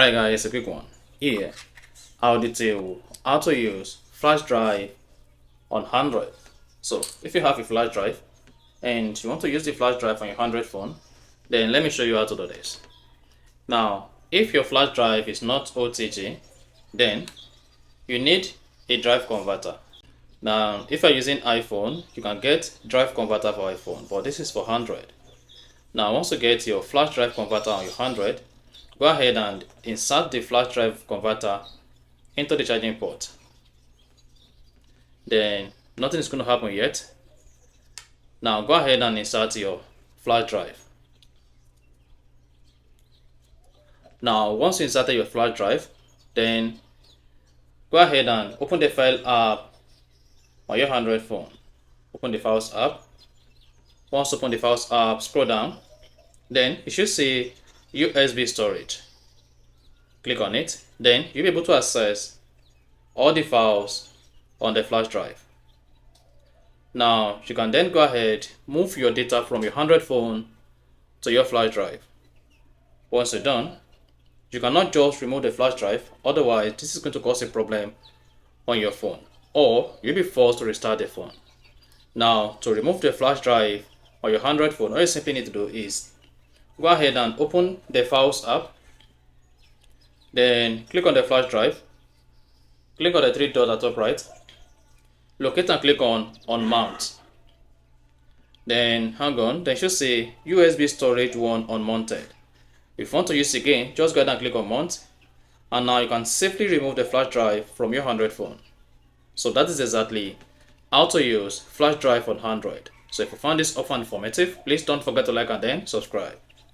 Alright guys, a quick one. Here, I'll detail how to use flash drive on Android. So if you have a flash drive and you want to use the flash drive on your Android phone, then let me show you how to do this. Now, if your flash drive is not OTG, then you need a drive converter. Now, if you're using iPhone, you can get drive converter for iPhone, but this is for Android. Now, once you get your flash drive converter on your Android, go ahead and insert the flash drive converter into the charging port. Then nothing is going to happen yet. Now go ahead and insert your flash drive. Now once you inserted your flash drive, then go ahead and open the file app on your Android phone. Open the files app. Once open the files app, scroll down. Then you should see USB storage. Click on it. Then you'll be able to access all the files on the flash drive. Now you can then go ahead, move your data from your Android phone to your flash drive. Once you're done, you cannot just remove the flash drive, otherwise this is going to cause a problem on your phone, or you'll be forced to restart the phone. Now to remove the flash drive on your Android phone, all you simply need to do is go ahead and open the Files app. Then click on the flash drive. Click on the three dots at top right. Locate and click on Mount. Then hang on. Then you should say USB storage 1 unmounted. If you want to use it again, just go ahead and click on Mount. And now you can safely remove the flash drive from your Android phone. So that is exactly how to use flash drive on Android. So if you found this offer informative, please don't forget to like and then subscribe.